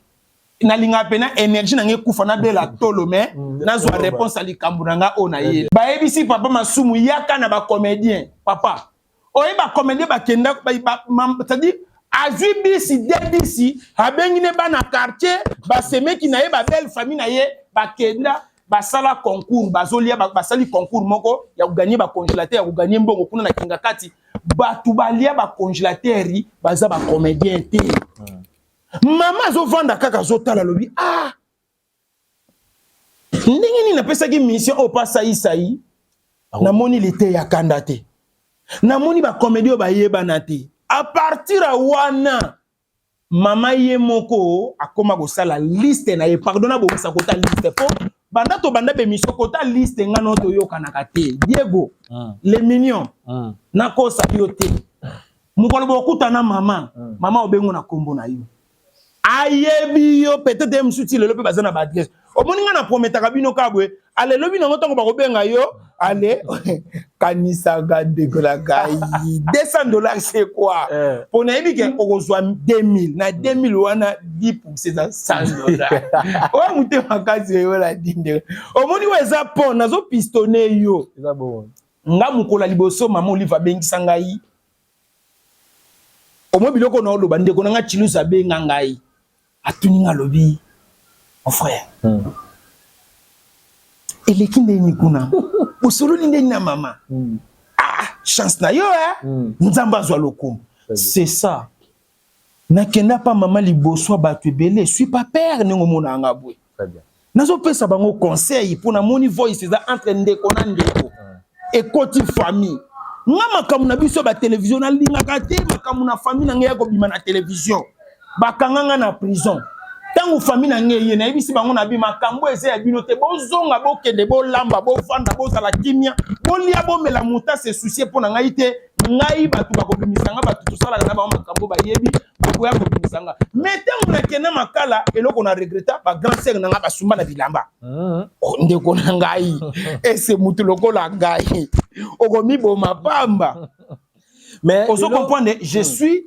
Na linga pena énergie na nge kufa na bela tolo mais na zo réponse à likambo na nga o na ye. Ba ebisi papa masumu yaka na ba comédien papa. Oye ba comédien ba kenda c'est-à-dire azui bisi debisi abengine ba na quartier ba semeki na ye ba belle famille na ye ba kenda ba sala concours bazolia ba sali concours moko ya ko gagner ba congélateur ya ko gagner mbongo kuna na kinga kati ba tubalia ba congélateur baza ba comédien te. Mama zo vanda kaka zo tala lobi ndenge ni na pesa ki mission o pas sai na moni lité ya kandate na moni ba comédie ba yeba na te à partir a wana mama ye moko akoma ko sala liste na ye pardonna bo sa kota liste po banda to banda be mission kota liste ngano to yoka na kate Diego les mignons na ko sa yote mukolo bokuta na mama obengo na kombo na yo ayebi yo peut-être msuti lelo pe bazana ba adresse omoni nga na prometaka bino kabwe ale lobi na ngotongo ba ko benga yo ale kanisa gade kola gai $200 c'est quoi pour na yebi ke okozwa 2000 na 2000 wana 10% za $100 o mute makazi yo la dinde omoni weza pon nazo pistonner yo eza bon nga mukola liboso mama Olive bengisa ngai omo biloko na oloba ndeko na nga chilusa benga ngai atuninga lobi mon frère eleki ndeni kuna usulu ndeni na mama chance na yo nzamba zwa lokumu. C'est ça. Nakenda pa maman liboso batu ebele, suis pas père ningo mona anga bwe. Très bien. Nazo pesa bango conseil pour na moni voice za entre ndeko na ndeko. Ekoti famille. Nga makamu na biso ba télévision na lingaka te makamu na famille na ngaya ko bima na télévision. Bakanganga na prison. Tango famille na ngeye na ebisi bango na bi makambo ese ya bino te bozonga bokende bolamba bofanda bozala kimia bolia bomela muta se soucier pona ngai te ngai batu bakobimisanga batu tosala na ba makambo bayebi bokoya kobimisanga mais tango na kena makala eloko na regretta ba grand sœur na nga basumba na bilamba ndeko na ngai ese mutu lokola ngai okomi boma pamba mais on se comprendre je suis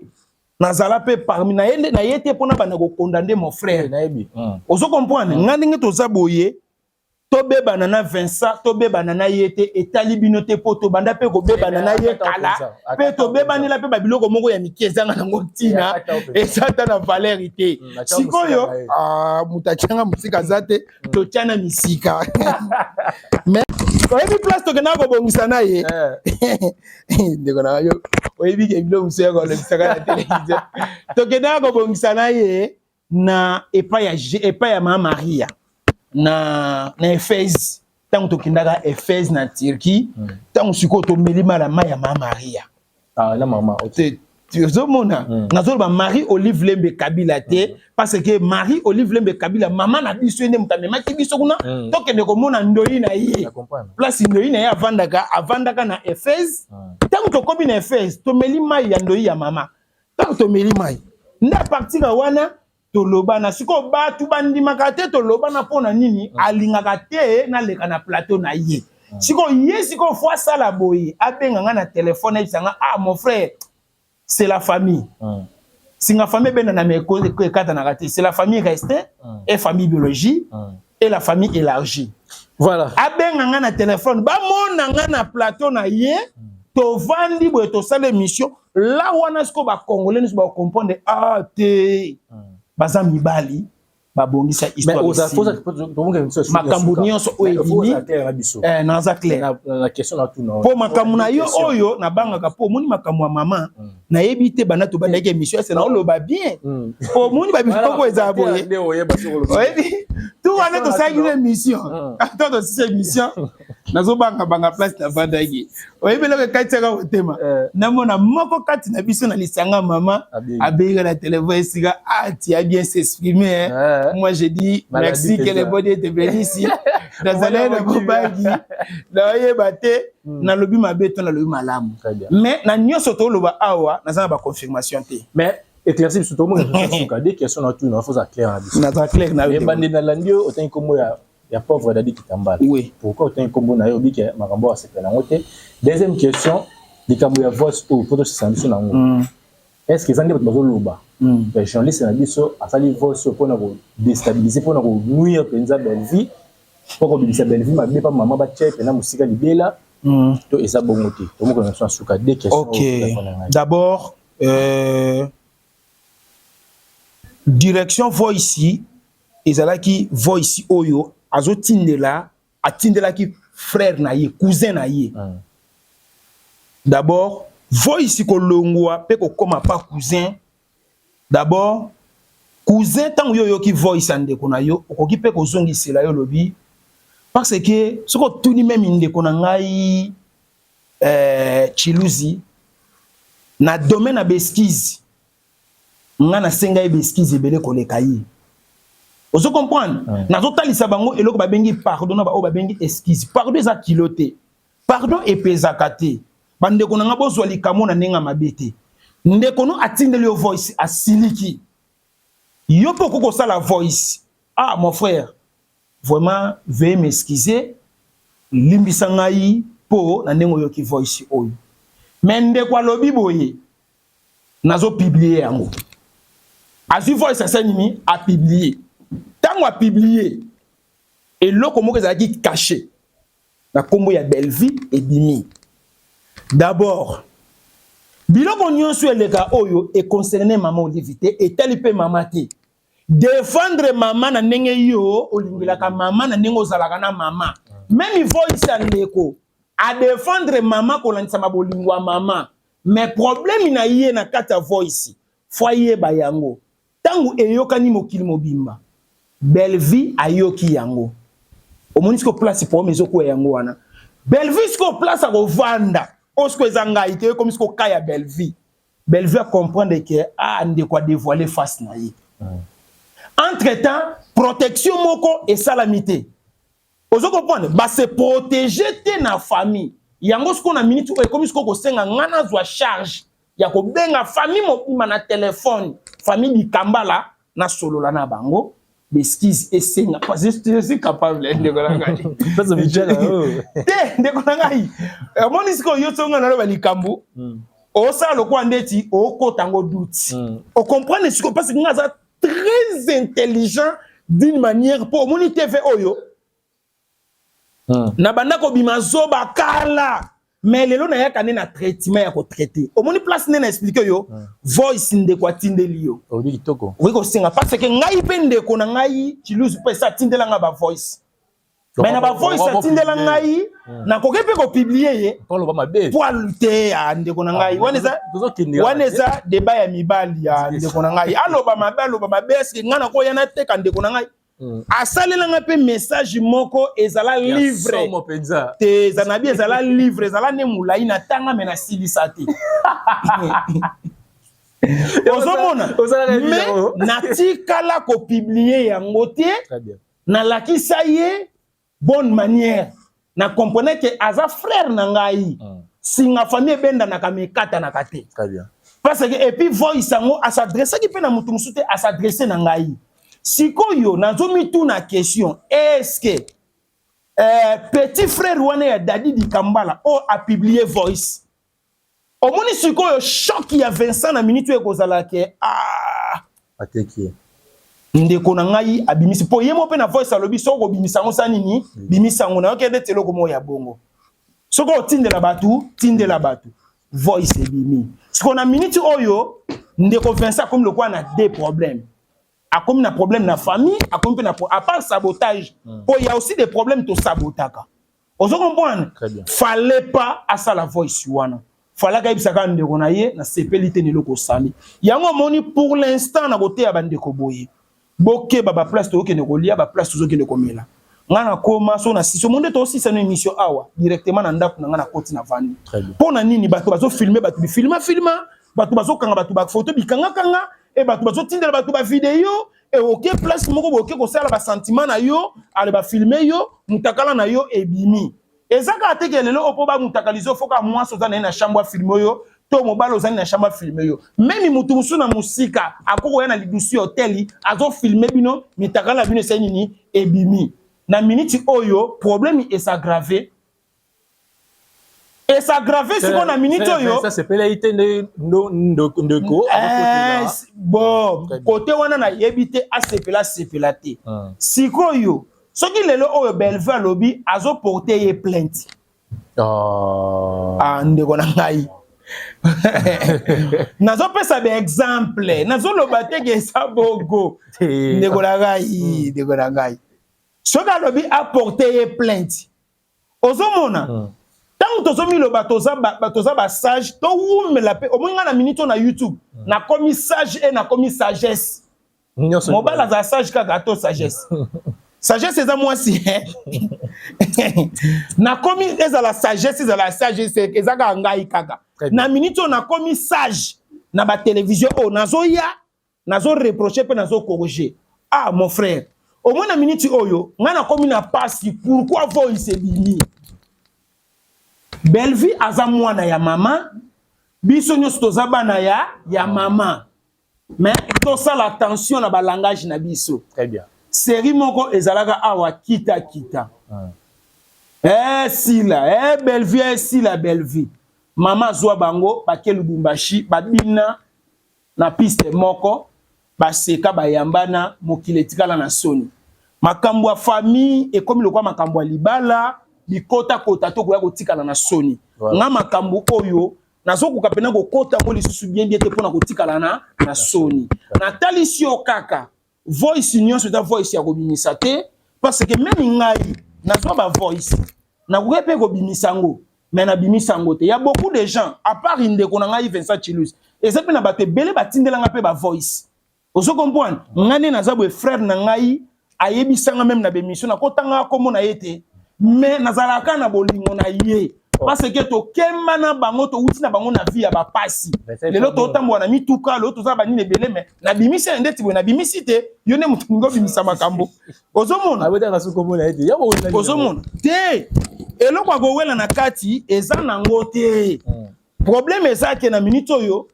nazala pe parmi na yete pona bana ko condamner mon frère naebi ozo comprendre ngandinge toza boye to beba na Vincent to beba na yete etali binote poto banda pe ko beba na ye kala pe to beba ni la pe babiloko moko ya mikezanga na ngotina esata na valerité sikoyo mutachanga musika zate to chana misika mais oyebi place to kena ko bongisa na ye ndeko na yo oyebi ke bilo museka ko lebisaka na télévision to kena ko bongisa na ye na epa ya mama Maria na Efes tango to kindaka Efes na Turquie tango siko to melima la ma ya mama Maria la mama tu zomona nazo ba Marie Olive Lembe Kabila te parce que Marie Olive Lembe Kabila mama na biso ende mutamema ki biso kuna to kende ko mona ndoi na ye place ndoi na ye avandaka na Efes tango to kobi na Efes to melima ya ndoi ya mama tango to melima nda partir wana toloba na siko batu bandimaka te toloba na pona nini alingaka te na leka na plateau na ye siko ye siko fois sala boye abenganga na téléphone ebisanga mon frère c'est la famille singa famille bena na meko kata na kate c'est la famille restée et famille biologie et la famille élargie voilà abenganga na téléphone ba monanga na plateau na ye to vandi boye to sala émission là wana siko ba congolais ba comprendre te baza mibali babongisa histoire makambo nyonso oyo ebimi naza clair la question na tout po makambo na yo oyo na bangaka po moni makambo ya mama nayebi te bana to bandaki émission ese na oloba bien po moni babikoko eza boye oyebi tout wana tosali émission to tosisa émission nazobanga place na vandaki oyebi loko katiaka kotema namona moko kati na biso na lisanga mama abeyika na téléphone esika tu as bien s'exprimer moi je dis merci que le bon Dieu te bénisse nazala na kobagi na oyeba te na lobi mabe to na lobi malamu mais na nyonso to loba awa nazana ba confirmation te mais éclaircir surtout moi je des questions na tout na faut ça clair na biso na clair na bande na landio autant comme ya pauvre Dadi Kitambala. Oui. Pourquoi autant comme na yo bi ke makambo a sepela ngote. Deuxième question, likambo ya voice ou pour ce samedi na ngo. Est-ce que zandi bazo loba? Les journalistes na biso asali voice pour na ko déstabiliser pour na ko nuire penza belle vie. Pour ko bibisa belle vie mabe pa maman ba check na musika libela. To esa bongote. To mo connaissance suka deux questions. OK. D'abord direction voice ici ezalaki voice oyo azotindela atindelaki frère na ye cousin na ye d'abord voice kolongwa pe ko koma pa cousin d'abord cousin tango yo ki voice andeko na yo okoki pe ko zongisela yo lobi parce que soko tuni même ndeko na ngai Chiluzi na domaine na beskize ngana senga beskize belé koleka yi. Vous comprenez? Nazo talisa bango eloko babengi pardon na ba o babengi excuse. Pardon eza kiloté. Pardon epezakate. Bandeko na ngabo zwa likamo na nenga mabete. Ndeko no atindeli yo voice asiliki. Yo poko ko sala voice. Mon frère, vraiment veuillez m'excuser. Limbisa ngai po na nengo yo ki voice oyo. Mais ndeko alobi boye. Nazo publier yango. Azu voice asanimi a publier. Tant a publié et l'autre mot que dit caché la combo ya Belleville et Bimi. D'abord, biloko nyonso le cas oyo et concerné maman Olivité et tel pe maman te. Défendre maman na ndenge yo olingila ka maman na ndenge ozalaka na maman. Même voice andeko à défendre maman kolandisa mabolingwa maman. Mais problème na yé na kata voice. Foyer ba yango. Tangu eyokani mokili mobimba. Belle vie ayoki yango. Omonisko place pour mes oko yango wana. Belle vie sko place a rovanda. Osko ezanga ite comme sko kaya belle vie. Belle vie a comprendre que ande quoi dévoiler face na yi. Entre-temps, protection moko et salamité. Ozo comprendre, ba se protéger te na famille. Yango sko na minute ou comme sko ko senga ngana zwa charge. Ya ko benga famille mo na téléphone. Famille di kambala na solo la na bango. Beskis et senga parce que je suis capable de ngai. Ça c'est bien là. Te ndeko ngai. Monisiko yo songa na ba likambu. O sa lo kwa ndeti o ko tango doute. O comprendre ce que parce que ngaza très intelligent d'une manière pour moni TV oyo. Na banda ko bimazo bakala. Mais lelo na yaka na traitement ya ko traiter. O moni place na expliquer yo voice ndeko tindeli yo. O di kitoko. Oui ko singa parce que ngai pe ndeko na ngai chiluzu pe sa tindela nga ba voice. Mais na ba voice tindela ngai na ko ke pe ko publier ye. Polo ba mabe. Pour lutter à ndeko na ngai. Waneza débat ya mibali ya ndeko na ngai. Aloba mabe est-ce que ngana ko yana te ka ndeko na ngai. Asalela nga pe message moko ezala livre te zanabi ezala livre ezala ne mulai na tanga mena silisa te ozomona mais natikala ko publier yango te na lakisa ye bonne manière na comprendre que aza frère na ngai singa famille benda na kamekata na kate très bien parce que et puis voice yango a s'adresser ki pe na mutu musute a s'adresser na ngai. Sikoyo, nazomi tout na question. Est-ce que petit frère wane ya Dadi di Kambala a publié voice? Au moni sikoyo choc ya Vincent na minute ko zala ke ateki. Ndeko na ngai abimisi po yemo pe na voice alobi soko bimisa ngo sanini bimisa ngo na okende telo ko mo ya bongo. Soko tindela batu voice ebimi. Siko na minute oyo ndeko Vincent comme le quoi na des problèmes. A comme un problème dans la famille, a comme à part sabotage, il y a aussi des problèmes de sabotage. Vous comprenez? Fallait pas à ça la voice wana. Fallait qu'il s'agisse de renailler na sépélité ni loko sami. Il y a un moment pour l'instant na côté à bande koboye. Boké baba place to ke ne kolia ba place to ke ne komela. Ngana koma so na si so monde to aussi c'est une émission awa directement na ndako na ngana koti na vani. Pour na nini bato bazo filmer bato filma bato bazo kanga bato ba photo bi kanga et bato bazo tindela bato ba vidéo et OK place moko boké ko sala ba sentiment na yo ale ba filmer yo mutakala na yo ebimi ezaka ateke lelo opo ba mutakalizo foka moi so na chambre filmer yo to mobalo zani na chambre filmer yo même mutu musu na musika akoko ya na lidusi hotel azo filmer bino mutakala bino c'est nini ebimi na minute oyo problème est aggravé. Et ça gravé sur la minute yo. Ça c'est pénalité de ko. Bon, côté wana na yebité a sepelaté. Siko yo. Ce qui lelo o belva lobby azo porter plainte. Ndeko na ngai. Nazo pesa be exemple. Nazo lobate ke sa bogo. Ndeko na ngai. Ce qui lobby a porté plainte. Ozomona. Tant que tu as batoza ba sage, tu as la paix. Au moins, na minute na YouTube, na commis sage et na commis sagesse. Mobile za sage ka gato sagesse. Sagesse c'est à moi si. Na commis la sagesse, c'est ezaka ngai kaka. Na minute na commis sage, na ba télévision o nazo ya, nazo reprocher pe nazo corriger. Ah mon frère, au moins na minute oyo, ngana commis na passe pourquoi voice bini? Belle vie aza mwana ya maman, biso nyonso toza bana ya maman. Mais to ça l'attention na ba langage na biso. Très bien. Série moko ezalaka awa kita. Sila, belle vie, sila belle vie. Maman zwa bango ba ke Lubumbashi babina na piste moko ba seka ba yambana mokile tikala na soni. Makambo ya famille et comme le quoi makambo ya libala bikota kota to ko tikala na soni nga makambo oyo nazokuka pena ko kota ngo lisusu bien te pona ko tikala na soni na talisio kaka voice union c'est ta voice ya ko bimisa te parce que même ngai nazo ba voice na ko pe ko bimisa ngo mais na bimisa ngote. Il y a beaucoup de gens, à part Indeko na ngai Vincent Chilus, et ça pe na bato belé batindela nga pe ba voice. Oso comprendre? Ngane na zabo frère na ngai ayebisanga même na bémission na kotanga komo na yete, mais nazalaka na bolingo na ye. Parce que to kemba na bango to uti na bango na vie ya ba pasi. Lelo to tambo na mituka, lo to za bani ne belé mais na bimisa ndeti bo na bimisite, yo ne mutu ngo bimisa makambo. Ozo mona. Abeta kasu komo na yete. Ozo mona. Te. Eloko ko wela na kati eza na ngote. Problème eza ke na minute oyo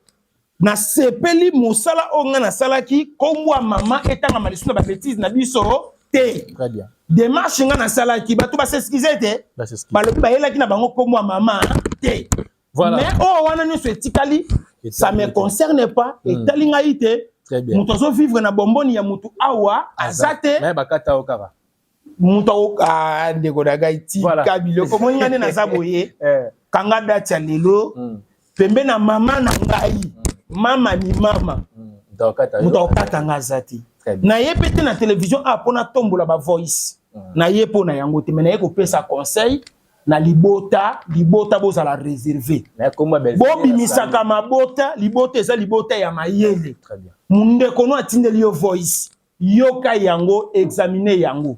na sepeli mosala onga na salaki komwa mama etanga malisuna ba bêtise na biso te. Très bien. Démarche nga na salaki bato ba s'excuser te. Ba lobi ba yelaki na bango komwa mama te. Voilà. Mais oh wana nyoso etikali ça me concerne pas etali nga ite. Très bien. Muto zo vivre na bomboni ya mutu awa azate. Mais bakata okara. Muto ndeko daga iti kabilo komo ngane na saboye. Kanga dati ya lelo pembe na mama na ngai. Mama ni mama. Muto okata nga zati. Na ye pete na télévision apona tombola ba voice. Na ye pona yango te mais na ye ko pesa conseil na libota boza la réserver. Bo bimisaka mabota libota eza libota ya mayele. Très bien. Munde kono atindeli yo voice. Yoka yango examiner yango.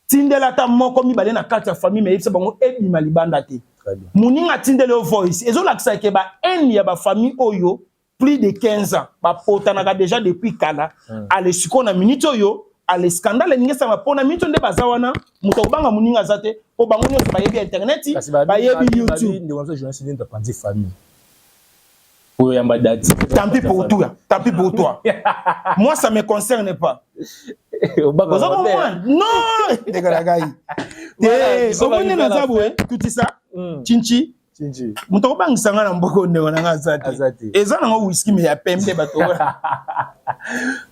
Tindela ta moko mibale na kati ya famille mais yebisa bango ebima libanda te. Très bien. Muninga tindeli yo voice. Ezo lakisa ke ba en ya ba famille oyo plus de 15 ans. Ba potanaka déjà depuis kala. Ale siko na minute oyo, ale scandale ngesa ma pona minute nde bazawana, muto banga muninga zate, po bango nyoso ba yebi internet, ba yebi YouTube. Nde wanzo journaliste nde tapanzi famille. Pour yamba dati. Tant pis pour toi, tant pis pour toi. Moi ça me concerne pas. Non, degalagai. Eh, obone na zabwe, tout ça. Chinchi. Muto bang sanga na mboko ndeko na ngazate. Eza na whisky mais ya pembe bato.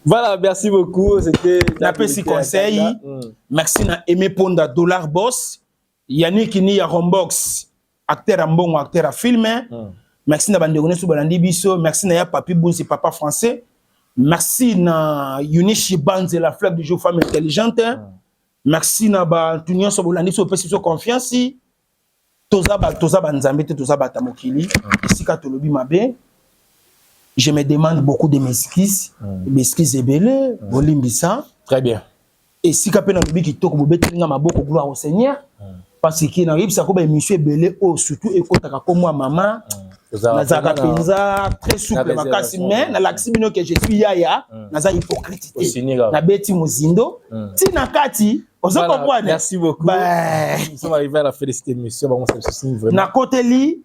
Voilà, merci beaucoup, c'était na pesi conseil. Merci na Aimé Ponda Dollar Boss, Yannick ni ya Rombox, acteur à mbongo, acteur à film. Merci na bandeko nesu balandi biso, merci na ya Papi Bunzi papa français. Merci na Yunishi Banze la flamme du jour femme intelligente. Merci na ba tunyo so bolandi so pesi so confiance. Toza banzambe te toza batamokili esika tolobi mabe. Je me demande beaucoup de mes excuses et belé bolimbisa. Très bien. Esika pe na lobi kitoko bobetelinga maboko gloire au Seigneur parce que na yebisa ko ba émission belé o surtout ekotaka ko moi maman nazaka penza très souple makasi mais na laximino que je suis yaya naza hypocrite na beti muzindo ti na kati. Voilà, merci beaucoup. Nous sommes arrivés à la fin de cette émission. Na koteli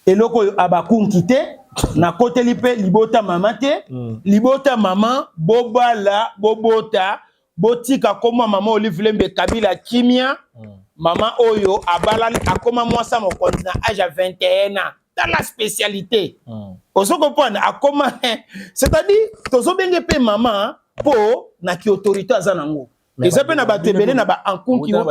eloko abakunki te, na koteli pe libota mama te, libota mama bobala bobota botika koma mama Olivier Kabila kimia, mama oyo abalali akoma mwasa mokonzi na âge à 21 ans. Dans la spécialité. Oso comprendre akoma c'est-à-dire tozo benge pe mama po na ki autorité azanango. Eza pe na bato ebele na ba ankunki na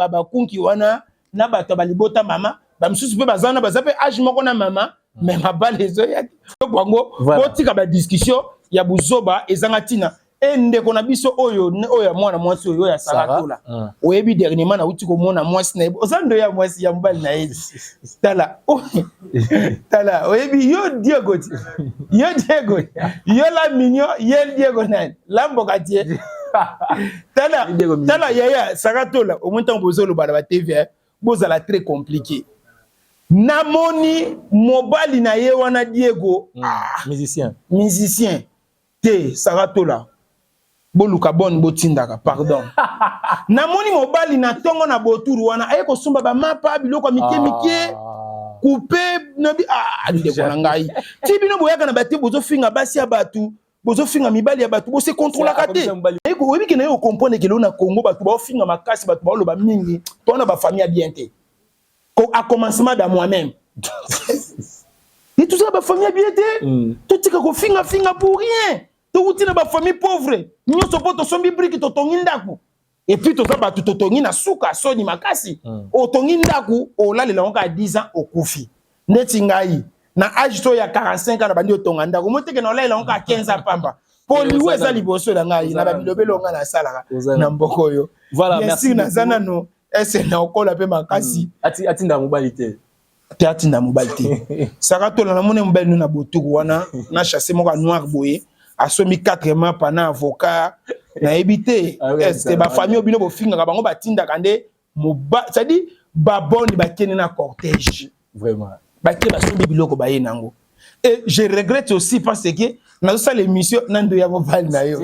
ba kunki wana na bato ba libota mama ba msusu pe bazana bazape age moko na mama mais mabale ezo ya bongo botika ba discussion ya buzoba ezanga tina ndeko na biso oyo mwana mwasi oyo ya salatola oyebi dernièrement na uti ko mona mwasi na ozando ya mwasi ya mbali na yedi tala oyebi yo Diego yo la mignon yel Diego nan lambo katie tala yaya salatola au moins tant bozolo ba TV bozala très compliqué namoni mobali na ye wana Diego musicien te salatola boluka bon botindaka pardon namoni mobali na tongo na boturu wana aye ko sumba ba mapa biloko mike coupe nabi ndeko na ngai ti bino boyaka na bati bozo finga basi ya batu bozo finga mibali ya batu bo se contrôler kate eko oyebi ke na yo comprendre ke lo na Congo batu ba finga makasi batu ba loba mingi tona ba famille bien te ko a commencement de moi-même et tout ça ba famille bien te tout tika ko finga pour rien. Tu na ba famille pauvre nyoso poto sombi brique to tongi ndaku et puis to ba to tongi na suka soni makasi o tongi ndaku o la le longa 10 ans o kufi neti ngai na age to ya 45 ans na bandi o tonga ndaku moteke na la longa 15 ans pamba poli weza liboso na ngai na ba bilobelo nga na sala na mboko yo. Voilà, merci na zana no ese na okola pe makasi atinda mobilité te atinda mobilité saka tola na mone mobile nous na botuku wana na chassé moko noir boye asomi 4 mois pana avocat na ebité est ba famille obino bo finga bango batinda kande moba ça dit ba boni ba kene na cortège vraiment ba ke ba sobi biloko ba yenango. Et je regrette aussi parce que dans cette émission, Nando Yamo Val Nayo.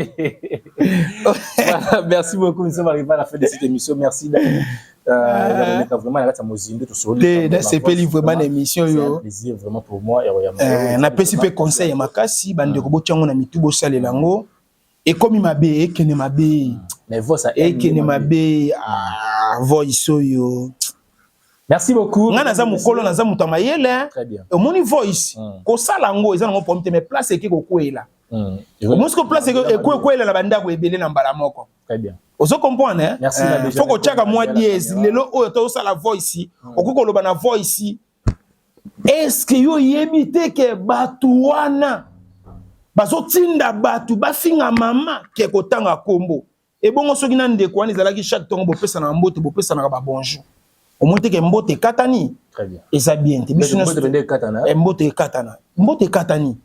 Merci beaucoup, nous sommes arrivés à la fin de cette émission. Merci d'avoir vraiment la Mozindo tout seul. C'est vraiment l'émission. C'est un plaisir vraiment pour moi. On a peu conseil à Makasi, bande ko botiango na mitubo sale lango. Et comme il m'a bé, que ne m'a bé. Mais voix ça et que ne m'a bé voice yo. Merci beaucoup. Nga naza mukolo naza mutamayele. Très bien. Au moni voice ko sala ngo eza ngo pomte mais place ke ko kwela. Au moins ko place ke ko kwela na banda ko ebele na mbala moko. Très bien. Ozo comprendre hein? Merci faut ko tchaka moi dièse lelo o to sala voice okoko loba na voice. Est-ce que yo yebite ke batu wana bazo tinda batu bafinga mama ke ko tanga kombo. E bongo soki na ndeko wana ezalaki chaque tongo bo pesa na mbote bo pesa na ba bonjour. Au moins que mbote katani. Très bien. Et ça bien. Mbote katana. Mbote katana. Mbote katani.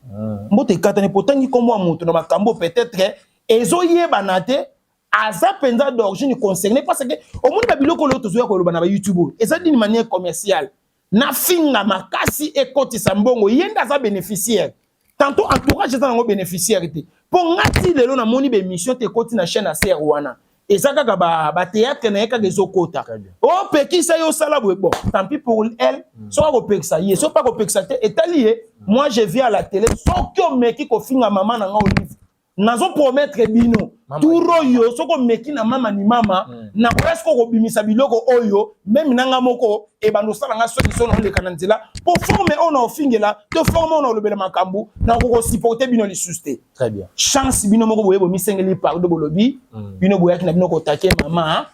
Mbote katani potangi kombo moto na makambo peut-être ezo yebanate aza penza d'origine concernée parce que au moins ba biloko lo tozoya ko loba na ba YouTube. Et ça d'une manière commerciale. Na finga makasi e koti sambongo yenda za bénéficiaire. Tantôt entourage ça na bénéficiaire té. Pour ngati lelo na moni be mission te koti na chaîne à Serwana. Et ça, ba théâtre na yeka des okota. Oh, peki ça yo sala bon. Tant pis pour elle. Soit ko peki ça yé, soit pas ko peki ça té. Et lié. Moi je viens à la télé. Soit que meki ko finga maman na nga olive. Nazo promettre bino. Tout royo, soit ko meki na mama ni mama. Na presque ko bimisa biloko oyo. Même nanga moko e bando sala nga solution na le kananzela. Pour former on a fingela, de former on a le bel makambu. Na ko supporter bino li susté. Très bien. Chance bino moko boye bo misengeli par de bolobi. Bino boya ki na bino ko taquer maman.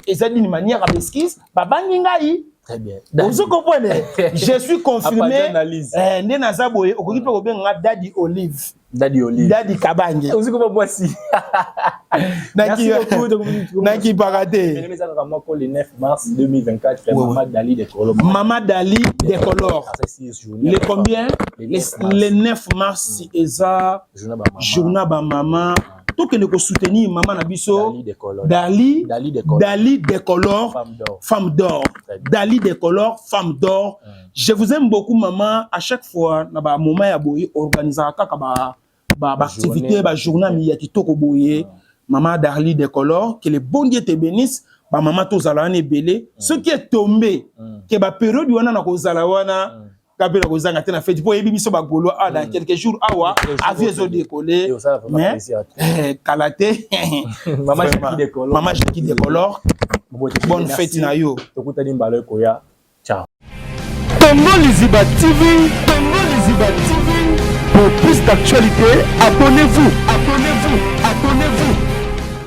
Et ça d'une manière à l'esquisse, baba ngai. Très bien. Vous comprenez? Je suis confirmé. Né naza boye okoki pe ko benga Daddy Olive. Daddy Olive. Daddy Kabange. Vous comprenez voici. Merci beaucoup. Naki paraté. Le 9 mars 2024, Maman Dali des Colors. Maman Dali des Colors. Le combien? Le 9 mars eza journée ba maman. Tout que nous soutenir maman na biso Dali des colors femme d'or Dali des colors femme d'or. Je vous aime beaucoup maman. À chaque fois na ba moment ya boye organiser kaka ba activité ba journée mi ya kitoko boye maman Dali des colors. Que le bon Dieu te bénisse. Ba maman to zala ane belé ce qui est tombé que ba période wana na ko zala wana kapela ko zanga tena fête pour yebi biso ba golo dans quelques jours awa aviez au décoller mais kalaté maman Jackie des colors bonne fête na yo tokutani mbalo koya ciao. Congo Liziba TV pour plus d'actualité abonnez-vous.